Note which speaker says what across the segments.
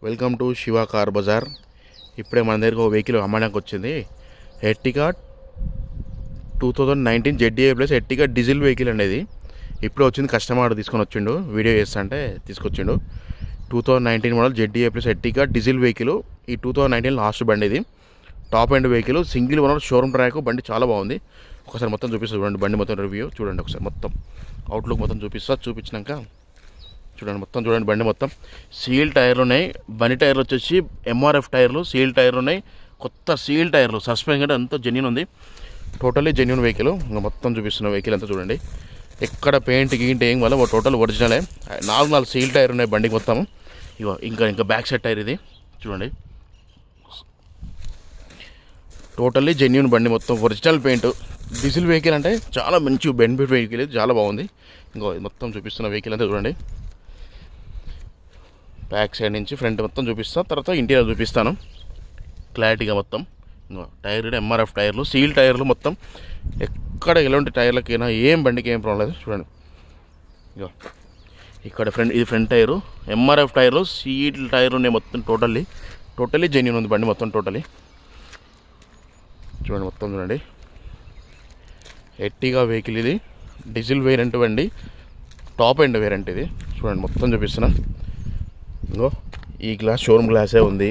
Speaker 1: Welcome to Shiva car Bazaar. ఇప్పుడే మన దగ్గరకు ఒక వెహికల్ అమ్మడానికి వచ్చింది. Ertiga 2019 ZDA plus Ertiga diesel vehicle అనేది ఇప్పుడే వచ్చింది. కస్టమర్ తీసుకొని వచ్చిండు, వీడియో చేస్తా అంటే తీసుకొచ్చిండు. 2019 model ZDA plus Ertiga diesel vehicle. ఈ 2019 లాస్ట్ బండి ఇది. Top end vehicle, single owner, showroom track. బండి చాలా బాగుంది. ఒకసారి మొత్తం చూపిస్తా చూడండి. బండి మొత్తం రివ్యూ చూడండి. ఒకసారి మొత్తం అవుట్లుక్ మొత్తం చూపించినాక చూడండి. మొత్తం చూడండి. బండి మొత్తం సీల్ టైర్లు ఉన్నాయి. బండి టైర్లు వచ్చేసి MRF టైర్లు, సీల్ టైర్లు ఉన్నాయి. కొత్త సీల్ టైర్లు, సస్పెన్షన్ అంతా జెన్యూన్ ఉంది. Totally genuine vehicle. ఇంకా మొత్తం చూపిస్తున్న వెహికల్ అంతా చూడండి. ఎక్కడ పెయింట్ గీంట్ ఏం వల్ల టోటల్ ఒరిజినలే. 4 సీల్ టైర్ ఉన్నాయి బండికి మొత్తం. ఇగో ఇంకా బ్యాక్ సైడ్ టైర్ ఇది చూడండి. టోటల్లీ జెన్యూన్ బండి మొత్తం ఒరిజినల్ పెయింట్. డీజిల్ వెహికల్ అంటే చాలా మంచి బెనిఫిట్ వెహికల్, చాలా బాగుంది. ఇంకో మొత్తం చూపిస్తున్న వెహికల్ అంతా చూడండి. బ్యాక్ సైడ్ నుంచి ఫ్రంట్ మొత్తం చూపిస్తాను, తర్వాత ఇంటీరియర్ చూపిస్తాను క్లారిటీగా మొత్తం. టైర్ MRF టైర్లు, సీల్ టైర్లు మొత్తం. ఎక్కడ ఎలాంటి టైర్లకైనా ఏం బండికి ఏం ప్రాబ్లం లేదు చూడండి. ఇగో ఇక్కడ ఇది ఫ్రంట్ టైరు, MRF టైర్లు, సీల్ టైర్లు ఉన్నాయి మొత్తం. టోటల్లీ జెన్యూన్ ఉంది బండి మొత్తం. టోటల్లీ చూడండి. మొత్తం చూడండి. ఎర్టిగా వెహికల్ ఇది. డీజిల్ వేరియంట్ బండి, టాప్ ఎండ్ వేరియంట్ ఇది చూడండి. మొత్తం చూపిస్తున్నా. ఇంకో ఈ గ్లాస్ షోరూమ్ గ్లాసే ఉంది.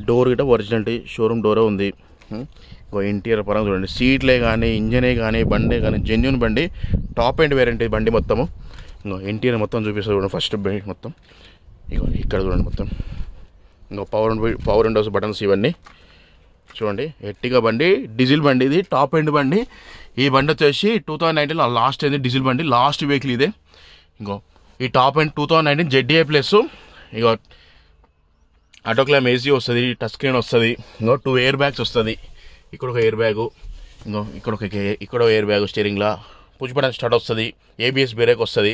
Speaker 1: డోర్ గిట్ట ఒరిజినల్ షోరూమ్ డోరే ఉంది. ఇంకో ఇంటీరియర్ పరంగా చూడండి. సీట్లే కానీ, ఇంజనే కానీ, బండే కానీ జెన్యూన్ బండి, టాప్ ఎండ్ వేరియంట్ బండి మొత్తము. ఇంకో ఇంటీరియర్ మొత్తం చూపిస్తుంది చూడండి. ఫస్ట్ బండి మొత్తం ఇగో ఇక్కడ చూడండి మొత్తం. ఇంకో పవర్ విండోస్ బటన్స్ ఇవన్నీ చూడండి. ఎర్టిగా బండి, డీజిల్ బండి ఇది, టాప్ ఎండ్ బండి. ఈ బండి వచ్చేసి 2019 లాస్ట్ అయింది డీజిల్ బండి, లాస్ట్ వెహికల్ ఇదే. ఇంకో ఈ టాప్ ఎండ్ 2019 ZDA ప్లస్. ఇగో ఆటోక్లైమ్ AC వస్తుంది, టచ్ స్క్రీన్ వస్తుంది. ఇంకో 2 ఎయిర్ బ్యాగ్స్ వస్తుంది. ఇక్కడ ఒక ఎయిర్ బ్యాగు, ఇంకో ఇక్కడ ఎయిర్ బ్యాగ్, స్టీరింగ్లా పుష్ బటన్ స్టార్ట్ వస్తుంది, ABS బ్రేక్ వస్తుంది.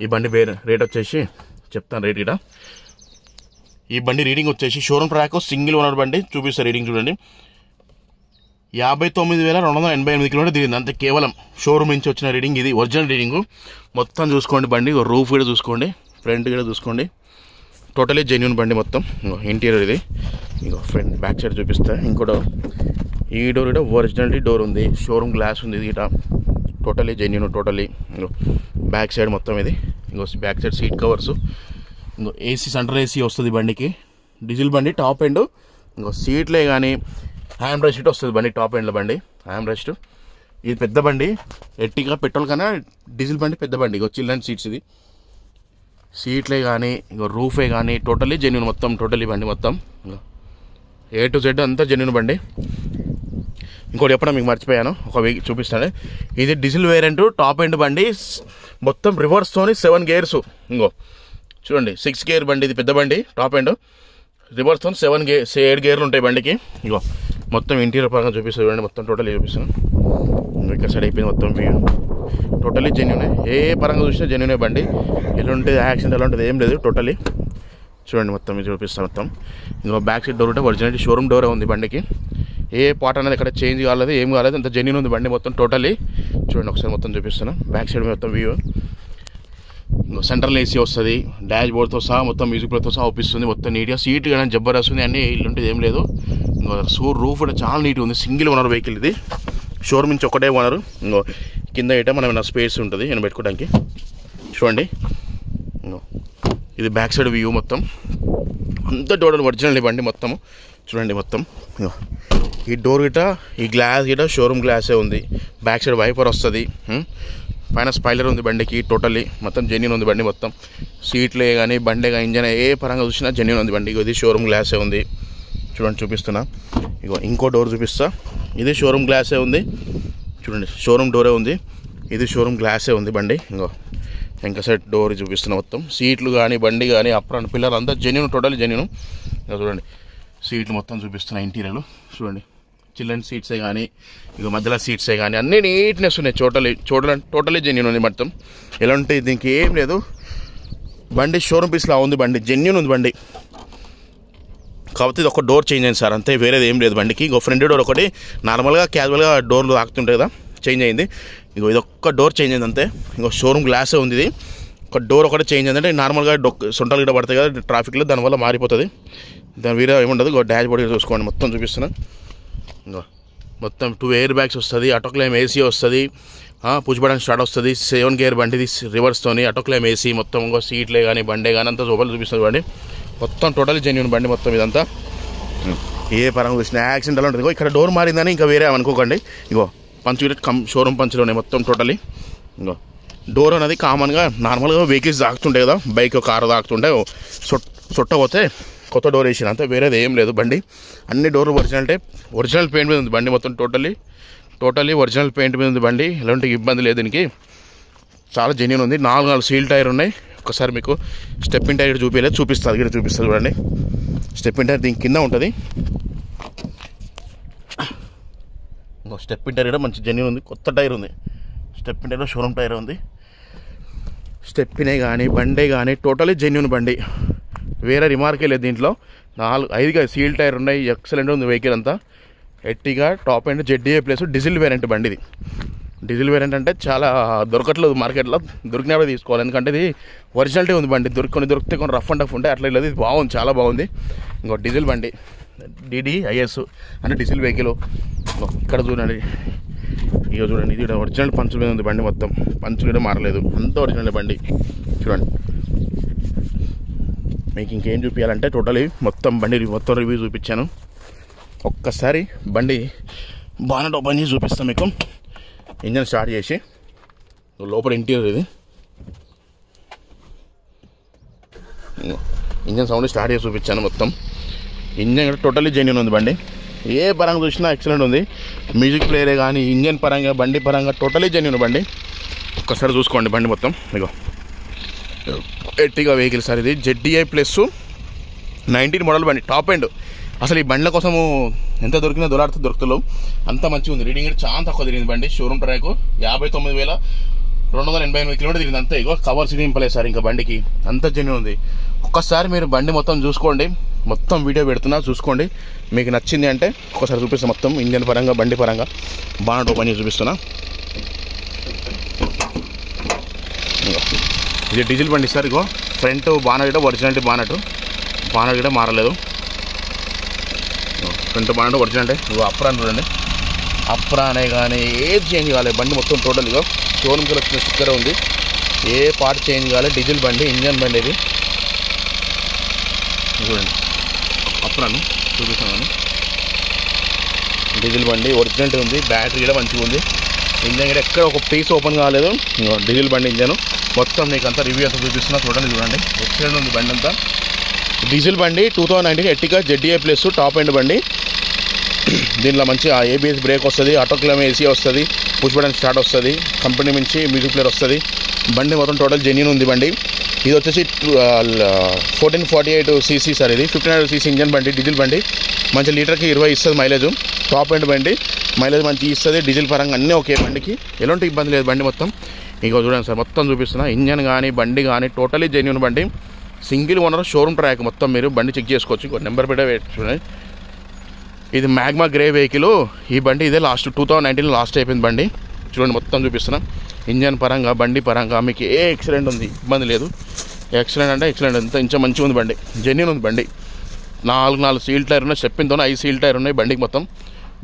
Speaker 1: ఈ బండి రేట్ వచ్చేసి చెప్తాను రేట్ ఇక్కడ. ఈ బండి రీడింగ్ వచ్చేసి షోరూమ్ ట్రాక్, సింగిల్ ఓనర్ బండి చూపిస్తారు. రీడింగ్ చూడండి. 59,288 కిలోమీటర్ తిరిగింది అంతే, కేవలం షోరూమ్ నుంచి వచ్చిన రీడింగ్ ఇది. ఒరిజినల్ రీడింగు మొత్తం చూసుకోండి. బండి రూఫ్ కూడా చూసుకోండి, ఫ్రంట్ కూడా చూసుకోండి. టోటలీ జెన్యూన్ బండి మొత్తం. ఇంటీరియర్ ఇది. ఇంకో ఫ్రంట్ బ్యాక్ సైడ్ చూపిస్తా. ఇంకోటి ఈ డోర్ కూడా ఒరిజినల్ డోర్ ఉంది, షోరూమ్ గ్లాస్ ఉంది ఇది ఇట. Totally genuine. టోటలీ ఇంకో బ్యాక్ సైడ్ మొత్తం ఇది. ఇంకో బ్యాక్ సైడ్ సీట్ కవర్స్. ఇంకో AC, సెంటర్ AC వస్తుంది బండికి. డీజిల్ బండి, టాప్ ఎండ్. ఇంకో సీట్లే కానీ హ్యాండ్ రెస్ట్ వస్తుంది బండి, టాప్ ఎండ్లో బండి హ్యాండ్ రెస్ట్. ఇది పెద్ద బండి. ఎర్టిగా పెట్రోల్ కన్నా డీజిల్ బండి పెద్ద బండి. ఇంకో చిల్డ్రన్ సీట్స్ ఇది. సీట్లే కానీ, ఇంకో రూఫే కానీ టోటల్లీ జెన్యూన్ మొత్తం. టోటల్లీ బండి మొత్తం A to Z అంతా జెన్యూన్ బండి. ఇంకోటి చెప్పడం మీకు మర్చిపోయాను, ఒక వెహికల్ చూపిస్తాను. ఇది డీజిల్ వేరియంట్, టాప్ ఎండ్ బండి మొత్తం. రివర్స్తోని 7 గేర్స్. ఇంకో చూడండి, 6 గేర్ బండి ఇది, పెద్ద బండి టాప్ ఎండ్. రివర్స్తో 7 గేర్లు ఉంటాయి బండికి. ఇగో మొత్తం ఇంటీరియర్ పరంగా చూపిస్తుంది చూడండి. మొత్తం టోటల్లీ చూపిస్తాను. ఇక్కడ సైడ్ అయిపోయింది మొత్తం వ్యూ. టోటల్లీ జెన్యూనే, ఏ పరంగా చూసినా జెన్యూనే బండి. ఎలాంటి యాక్సిడెంట్ అలాంటిది ఏం లేదు. టోటల్లీ చూడండి. మొత్తం ఇది చూపిస్తాను మొత్తం. ఇంకో బ్యాక్ సైడ్ డోర్ ఉంటే ఒరిజినల్ షోరూమ్ డోరే ఉంది బండికి. ఏ పార్ట్ అనేది ఇక్కడ చేంజ్ కాలేదు, ఏం కాలేదు, అంత జెన్యూన్ ఉంది బండి మొత్తం. టోటల్లీ చూడండి. ఒకసారి మొత్తం చూపిస్తాను. బ్యాక్ సైడ్ మొత్తం వ్యూ. సెంట్రల్ AC వస్తుంది, డాష్ బోర్డ్తో సహా మొత్తం, మ్యూజిక్ ప్లేతో సహా ఒప్పిస్తుంది మొత్తం నీట్గా. సీట్ కానీ జబ్బర్ వస్తుంది, అన్నీ ఇల్లుంటుంది ఏం లేదు. రూఫ్ కూడా చాలా నీట్గా ఉంది. సింగిల్ ఓనర్ వెహికల్ ఇది. షోరూమ్ నుంచి ఒకటే ఓనరు. ఇంకో కింద ఇట మనం ఏమైనా స్పేస్ ఉంటుంది నేను పెట్టుకోవడానికి చూడండి. ఇది బ్యాక్ సైడ్ వ్యూ మొత్తం. అంత టోటల్ ఒరిజినల్ బండి మొత్తము చూడండి. మొత్తం ఈ డోర్ గిట, ఈ గ్లాస్ గిట షోరూమ్ గ్లాసే ఉంది. బ్యాక్ సైడ్ వైపర్ వస్తుంది, పైన స్పైలర్ ఉంది బండికి. టోటల్లీ మొత్తం జెన్యూన్ ఉంది బండి మొత్తం. సీట్లే కానీ, బండే కానీ, ఇంజన్ ఏ పరంగా చూసినా జెన్యూన్ ఉంది బండి. ఇది షోరూమ్ గ్లాసే ఉంది చూడండి. చూపిస్తున్నా. ఇగో ఇంకో డోర్ చూపిస్తా. ఇది షోరూమ్ గ్లాసే ఉంది చూడండి. షోరూమ్ డోరే ఉంది, ఇది షోరూమ్ గ్లాసే ఉంది బండి. ఇంకో ఇంకా సైడ్ డోర్ చూపిస్తున్నా మొత్తం. సీట్లు కానీ, బండి కానీ, అప్రాన్ పిల్లర్ అంతా జెన్యూన్, టోటల్లీ జెన్యూన్. ఇంకా చూడండి సీట్లు మొత్తం చూపిస్తున్నా. ఇంటీరియర్లు చూడండి. చిల్డ్రన్ సీట్సే కానీ, ఇక మధ్యలో సీట్సే కానీ అన్నీ నీట్నెస్ ఉన్నాయి. టోటల్లీ జెన్యూన్ ఉంది మొత్తం. ఎలా ఉంటే దీనికి ఏం లేదు. బండి షోరూమ్ పీస్లా ఉంది బండి, జెన్యూన్ ఉంది బండి. కాకపోతే ఇది ఒక డోర్ చేంజ్ అయింది సార్, అంతే, వేరేది ఏం లేదు బండికి. ఇంకో ఫ్రంట్ డోర్ ఒకటి నార్మల్గా క్యాజువల్గా డోర్లు ఆగుతుంటాయి కదా, చేంజ్ అయింది. ఇంకో ఇది ఒక్క డోర్ చేంజ్ అయింది అంతే. ఇంకో షోరూమ్ గ్లాసే ఉంది ఇది. ఒక డోర్ ఒకటి చేంజ్ అయిందంటే నార్మల్గా సొంటలు కూడా పడతాయి కదా ట్రాఫిక్లో, దానివల్ల మారిపోతుంది. దాని వేరే ఏముండదు. డాష్ బోర్డ్ చూసుకోండి, మొత్తం చూపిస్తున్నా. మొత్తం 2 ఎయిర్ బ్యాగ్స్ వస్తుంది, ఆటోక్లైమ్ ఏసీ వస్తుంది, పుష్ బటన్ స్టార్ట్ వస్తుంది, 7 గేర్ బండిది రివర్స్తోని, ఆటోక్లైమ్ ఏసీ మొత్తం. ఇంకో సీట్లే కానీ బండే కానీ అంతా లోపల చూపిస్తుంది బండి మొత్తం. టోటల్ జెన్యూన్ బండి మొత్తం ఇదంతా. ఏ పరంగా చూసిన యాక్సిడెంట్ అలా ఉంటుంది. ఇక్కడ డోర్ మారిందని ఇంకా వేరే అనుకోకండి. ఇగో పంచ్ షోరూమ్ పంచ్లోనే మొత్తం టోటలీ. ఇంకో డోర్ అనేది కామన్గా నార్మల్గా వెహికల్స్ తాకుతుంటాయి కదా, బైక్ కారు తాకుతుంటే చుట్టపోతే కొత్త డోర్ వేసిన, అంతా వేరేది ఏం లేదు. బండి అన్ని డోర్లు ఒరిజినల్ పెయింట్ మీద ఉంది బండి మొత్తం. టోటలీ ఒరిజినల్ పెయింట్ మీద ఉంది బండి. ఎలాంటి ఇబ్బంది లేదు దీనికి, చాలా జెన్యూన్ ఉంది. 4 సీల్ టైర్ ఉన్నాయి. ఒకసారి మీకు స్టెప్ ఇన్ టైర్ చూపించలేదు, చూపిస్తుంది ఇక్కడ చూపిస్తుంది చూడండి. స్టెప్ ఇన్ టైర్ దీని కింద ఉంటుంది. స్టెప్ ఇన్ టైర్ కూడా మంచి జెన్యూన్ ఉంది, కొత్త టైర్ ఉంది. Stepney tyre showroom tyre ఉంది. స్టెప్ ఇనే కానీ బండే కానీ టోటలీ జెన్యూన్ బండి, వేరే రిమార్కే లేదు దీంట్లో. 5 సీల్ టైర్ ఉన్నాయి. ఎక్సలెంట్ ఉంది వెహికల్ అంతా. ఎట్టిగా top and ZDA plus diesel variant బండి ఇది. డీజిల్ వేరియంట్ అంటే చాలా దొరకట్లేదు మార్కెట్లో, దొరికినప్పుడు తీసుకోవాలి. ఎందుకంటే ఇది ఒరిజినాలిటీ ఉంది బండి. కొన్ని దొరికితే కొన్ని రఫ్ అండ్ టఫ్ ఉంటాయి, అట్లా లేదు. ఇది బాగుంది, చాలా బాగుంది. ఇంకో డీజిల్ బండి, DDIS అంటే డీజిల్ వెహికల్. ఇక్కడ చూడండి, ఇక చూడండి, ఇది ఒరిజినల్ పంచుల మీద ఉంది బండి మొత్తం. పంచులు కూడా మారలేదు, అంతా ఒరిజినల్ బండి. చూడండి, మీకు ఇంకేం చూపించాలంటే టోటలీ మొత్తం బండి మొత్తం రివ్యూ చూపించాను. ఒక్కసారి బండి బానెట్ ఓపెన్ చేసి చూపిస్తాను మీకు. ఇంజన్ స్టార్ట్ చేసి లోపల ఇంటీరియర్ ఇది. ఇంజన్ సౌండ్ స్టార్ట్ చేసి చూపించాను మొత్తం. ఇంజన్ కూడా టోటలీ జెన్యూన్ ఉంది బండి. ఏ పరంగా చూసినా ఎక్సలెంట్ ఉంది. మ్యూజిక్ ప్లేయరే కానీ ఇంజన్ పరంగా బండి పరంగా టోటలీ జెన్యూన్ బండి. ఒక్కసారి చూసుకోండి బండి మొత్తం. ఇగో ఎట్టిగా వెహికల్ సార్ ఇది. ZDI ప్లస్ 19 మోడల్ బండి, టాప్ ఎండ్. అసలు ఈ బండ్ల కోసము ఎంత దొరికినా దొరుకుతలేవు, అంత మంచిగా ఉంది. రీడింగ్ చాలా తక్కువ తిరిగింది బండి. షోరూమ్ ట్రాక్ 59,288 కిలోమీటర్ తిరిగింది అంతే. ఇగో కవర్ సీట్ నింపలేదు సార్ ఇంకా బండికి, అంత జెన్యూన్ ఉంది. ఒక్కసారి మీరు బండి మొత్తం చూసుకోండి, మొత్తం వీడియో పెడుతున్నా చూసుకోండి. మీకు నచ్చింది అంటే ఒకసారి చూపిస్తాను మొత్తం ఇంజన్ పరంగా బండి పరంగా. బానెట్ ఓపెన్ చేసి చూపిస్తున్నా. ఇది డీజిల్ బండి సార్. ఇగో ఫ్రంట్ బానెట్ ఒరిజినాలిటీ బానెట్ కూడా మారలేదు. Front bonnet originality. ఇగో అప్రాన్ చూడండి, అప్రానే కానీ ఏది చేంజ్ కాలేదు బండి మొత్తం టోటల్. ఇగో షోరూమ్కి వచ్చిన స్టిక్కర్ ఉంది, ఏ పార్ట్ చేంజ్ కాలేదు. డీజిల్ బండి, ఇంజన్ బండి ఇది. చూడండి అప్రాన్ చూపిస్తున్నాను. డీజిల్ బండి ఒరిజినాలిటీ ఉంది, బ్యాటరీ కూడా మంచిగా ఉంది. ఇంజన్ కూడా ఎక్కడ ఒక పీస్ ఓపెన్ కాలేదు. డీజిల్ బండి ఇంజన్ మొత్తం మీకు అంతా రివ్యూ అంతా చూపిస్తున్నా. చూడండి ఎక్సలెంట్ ఉంది బండి అంతా. డీజిల్ బండి 2019 ఎట్టిగా ZDI ప్లస్ టాప్ ఎండ్ బండి. దీనిలో మంచి ABS బ్రేక్ వస్తుంది, ఆటోక్లైమ్ ఏసీ వస్తుంది, పుష్ బటన్ స్టార్ట్ వస్తుంది, కంపెనీ నుంచి మ్యూజిక్ ప్లేయర్ వస్తుంది. బండి మొత్తం టోటల్ జెన్యూన్ ఉంది బండి. ఇది వచ్చేసి 1448cc సార్. ఇది 1500cc ఇంజన్ బండి, డీజిల్ బండి. మంచి లీటర్కి 20 ఇస్తుంది మైలేజ్. టాప్ ఎండ్ బండి, మైలేజ్ మంచి ఇస్తుంది. డీజిల్ పరంగా అన్నీ ఓకే బండికి, ఎలాంటి ఇబ్బంది లేదు బండి మొత్తం. ఇంకో చూడండి సార్ మొత్తం చూపిస్తున్నా. ఇంజన్ కానీ బండి కానీ టోటలీ జెన్యూన్ బండి. సింగిల్ ఓనర్ షోరూమ్ ట్రాక్ మొత్తం. మీరు బండి చెక్ చేసుకోవచ్చు. ఇంకో నెంబర్ ప్లేట్ చూడండి. ఇది మ్యాగ్మా గ్రే వెహికల్. ఈ బండి ఇదే 2019 లాస్ట్ అయిపోయింది బండి. చూడండి మొత్తం చూపిస్తున్నా. ఇంజన్ పరంగా బండి పరంగా మీకు ఏ ఎక్సలెంట్ ఉంది, ఇబ్బంది లేదు. ఎక్సలెంట్ అంటే ఎక్సలెంట్, అంత ఇంచ మంచిగా ఉంది బండి, జెన్యూన్ ఉంది బండి. 4 సీల్ టైర్ ఉన్నాయి, స్టెప్పింగ్తో 5 సీల్ టైర్ ఉన్నాయి బండికి మొత్తం.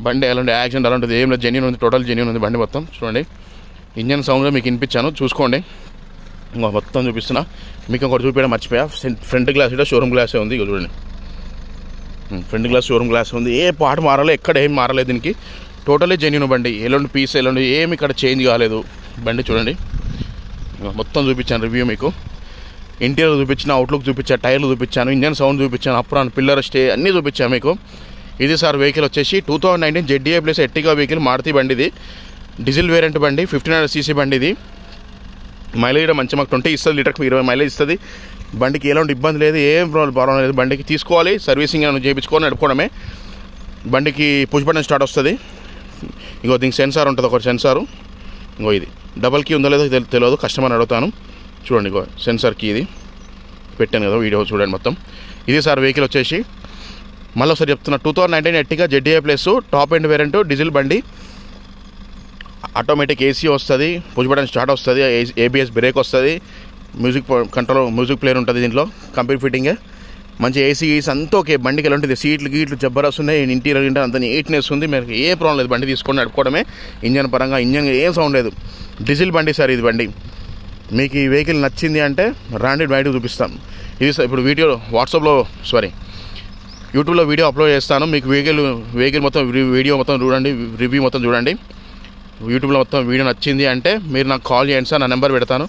Speaker 1: బండి అలాంటి యాక్సిడెంట్ అలాంటిది ఏం లేదు, జెన్యూన్ ఉంది, టోటల్ జెన్యూన్ ఉంది బండి మొత్తం. చూడండి ఇంజన్ సౌండ్ మీకు వినిపించాను, చూసుకోండి. ఇంకా మొత్తం చూపిస్తున్నా. మీకు ఒకటి చూపించడం మర్చిపోయా, ఫ్రంట్ గ్లాస్ కూడా షోరూమ్ గ్లాసే ఉంది. ఇక చూడండి ఫ్రంట్ గ్లాస్ షోరూమ్ గ్లాస్ ఉంది. ఏ పార్ట్ మారలేదు, ఎక్కడ ఏం మారలేదు దీనికి. టోటలీ జెన్యూన్ బండి. ఎలాంటి పీస్ ఎలాంటి ఏమి ఇక్కడ చేంజ్ కాలేదు బండి. చూడండి మొత్తం చూపించాను రివ్యూ మీకు. ఇంటీరియర్ చూపించిన, అవుట్లుక్ చూపించాను, టైర్లు చూపించాను, ఇంజన్ సౌండ్ చూపించాను, అప్రాన్ పిల్లర్ స్టే అన్నీ చూపించాను మీకు. ఇది సార్ వెహికల్ వచ్చేసి 2019 ZDI ప్లస్ ఎట్టిగా వెహికల్, మారుతి బండి ఇది. డీజిల్ వేరియంట్ బండి, 1500cc బండి ఇది. మైలేజ్ కూడా మంచి మాకు 20 ఇస్తుంది, లీటర్కి 20 మైలేజ్ ఇస్తుంది. బండికి ఎలాంటి ఇబ్బంది లేదు, ఏం ప్రాబ్లం లేదు. బండికి తీసుకోవాలి, సర్వీసింగ్ అని చేయించుకొని నడుపుకోవడమే. బండికి పుష్ బటన్ స్టార్ట్ వస్తుంది. ఇంకో దీనికి సెన్సార్ ఉంటుంది, ఒక సెన్సారు. ఇంకో ఇది డబల్ కీ ఉందో లేదో తెలియదు, కస్టమర్ అడుగుతాను. చూడండి ఇంకో సెన్సార్ కీ ఇది పెట్టాను కదా వీడియో చూడండి మొత్తం. ఇది సార్ వెహికల్ వచ్చేసి మళ్ళీ ఒకసారి చెప్తున్నా, 2019 ఎట్టిగా ZDI plus top end variant diesel బండి. ఆటోమేటిక్ ఏసీ వస్తుంది, పుష్ బటన్ స్టార్ట్ వస్తుంది, ABS బ్రేక్ వస్తుంది, మ్యూజిక్ ప్లేయర్ ఉంటుంది దీంట్లో, కంప్లీట్ ఫిట్టింగే, మంచి ఏసీ అంతా ఓకే. బండికి ఎలా ఉంటుంది, సీట్లు గీట్లు జబర్దస్త్ ఉన్నాయి, ఇంటీరియర్ ఇంటర్ అంత నీట్నెస్ ఉంది. మీకు ఏ ప్రాబ్లం లేదు, బండి తీసుకొని నడుపుకోవడమే. ఇంజన్ పరంగా ఏం సౌండ్ లేదు, డీజిల్ బండి సార్ ఇది బండి. మీకు ఈ వెహికల్ నచ్చింది అంటే రాండి, బయటకు చూపిస్తాం. ఇది ఇప్పుడు యూట్యూబ్లో వీడియో అప్లోడ్ చేస్తాను. మీకు వెహికల్ మొత్తం వీడియో మొత్తం చూడండి, రివ్యూ మొత్తం చూడండి. యూట్యూబ్లో మొత్తం వీడియో నచ్చింది అంటే మీరు నాకు కాల్ చేయండి సార్, నా నెంబర్ పెడతాను.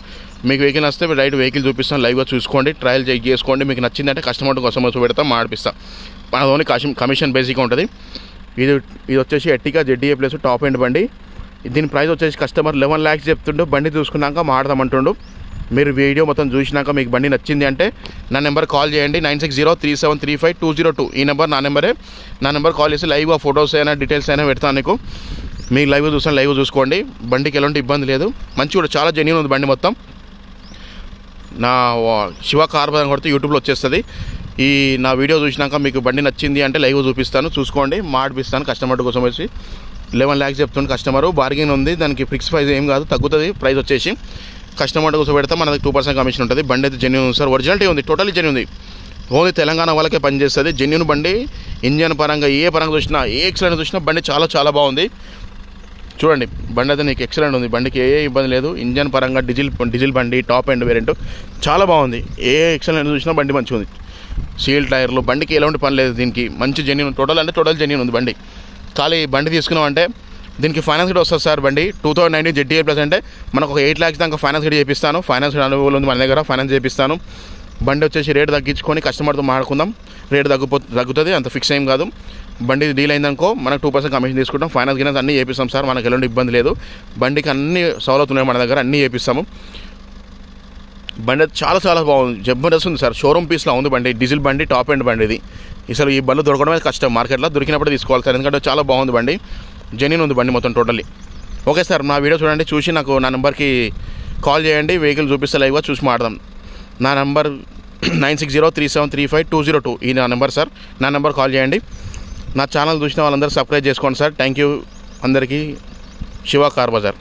Speaker 1: మీకు వెహికల్ వస్తే వెహికల్ చూపిస్తాను, లైవ్గా చూసుకోండి, ట్రయల్ చెక్ చేసుకోండి. మీకు నచ్చింది అంటే కస్టమర్స్ పెడతాం, మాడిపిస్తాం. మనతోని కమిషన్ బేసిక్గా ఉంటుంది. ఇది వచ్చేసి Ertiga ZDA plus top end బండి. దీని ప్రైస్ వచ్చేసి కస్టమర్ 11 lakhs చెప్తుండు. బండి చూసుకున్నాక మాడదామంటుండు. మీరు వీడియో మొత్తం చూసినాక మీకు బండి నచ్చింది అంటే నా నెంబర్ కాల్ చేయండి, 9603735202. ఈ నెంబర్ నా నెంబరే. నా నెంబర్ కాల్ చేసి లైవ్గా ఫొటోస్ అయినా డీటెయిల్స్ అయినా పెడతాను నీకు. మీకు లైవ్గా చూసుకోండి. బండికి ఎలాంటి ఇబ్బంది లేదు, మంచి కూడా చాలా జెన్యూన్ ఉంది బండి మొత్తం. నా శివ కార్ బజార్ కొడితే యూట్యూబ్లో వచ్చేస్తుంది. నా వీడియో చూసినాక మీకు బండి నచ్చింది అంటే లైవ్గా చూపిస్తాను, చూసుకోండి, మాడిపిస్తాను. కస్టమర్ కోసం వచ్చి 11 lakhs చెప్తుంది కస్టమరు. బార్గెన్ ఉంది, దానికి ఫిక్స్ ప్రైస్ ఏం కాదు, తగ్గుతుంది ప్రైస్ వచ్చేసి. కస్టమర్ కోసం పెడితే మనకి 2% కమిషన్ ఉంటుంది. బండి అయితే జెన్యూన్ సార్, ఒరిజినాలిటీ ఉంది, టోటల్లీ జెన్యూన్ ఉంది. ఓన్లీ తెలంగాణ వాళ్ళకే పనిచేస్తుంది. జెన్యూన్ బండి, ఇంజన్ పరంగా ఏ పరంగా చూసినా, ఏ ఎక్సలెంట్ చూసినా బండి చాలా చాలా బాగుంది. చూడండి, బండి అయితే నీకు ఎక్సలెంట్ ఉంది, బండికి ఏ ఇబ్బంది లేదు. ఇంజన్ పరంగా డీజిల్ బండి, టాప్ ఎండ్ వేరియంట్ చాలా బాగుంది. ఏ ఎక్సలెంట్ చూసినా బండి మంచిగా ఉంది. సీల్ టైర్లు, బండికి ఎలాంటి పని లేదు. దీనికి మంచి జెన్యూన్, టోటల్ జెన్యూన్ ఉంది బండి. ఖాళీ బండి తీసుకున్నామంటే దీనికి ఫైనాన్స్ కూడా వస్తుంది సార్. బండి 2019 ZDA ప్లస్ అంటే మనకు ఒక 8 lakhs దాకా ఫైనాన్స్ కూడా చేపిస్తాను. ఫైనాన్స్ అనుభవం ఉంది మన దగ్గర, ఫైనాన్స్ చేపిస్తాను. బండి వచ్చేసి రేటు తగ్గించుకొని కస్టమర్తో మాట్లాడుకుందాం, రేటు తగ్గుతుంది, అంత ఫిక్స్ ఏం కాదు. బండి డీల్ అయిందనుకో మనకు 2% కమిషన్ తీసుకుంటాం. ఫైనాన్స్ గినాన్స్ అన్నీ చేపిస్తాం సార్, మనకు ఎలాంటి ఇబ్బంది లేదు. బండికి అన్ని సౌలతులు ఉన్నాయి మన దగ్గర, అన్నీ చేపిస్తాము. బండి చాలా చాలా బాగుంది, జబర్దస్త్ ఉంది సార్. షోరూమ్ పీస్లో ఉంది బండి, డీజిల్ బండి, టాప్ ఎండ్ బండి. ఇది అసలు ఈ బండ్లు దొరకడమే కష్టం మార్కెట్లో, దొరికినప్పుడు తీసుకోవాలి సార్, ఎందుకంటే చాలా బాగుంది బండి, జెన్యూన్ ఉంది బండి మొత్తం టోటల్లీ. ఓకే సార్, నా వీడియో చూడండి, చూసి నాకు నా నెంబర్కి కాల్ చేయండి, వెహికల్ చూపిస్తే లైవ్గా చూసి మాట్లాడదాం. నా నెంబర్ 9603735202. ఈ నా నెంబర్ సార్, నా నెంబర్ కాల్ చేయండి. నా ఛానల్ చూసిన వాళ్ళందరూ సబ్స్క్రైబ్ చేసుకోండి సార్. థ్యాంక్ యూ అందరికీ. శివ కార్ బజార్.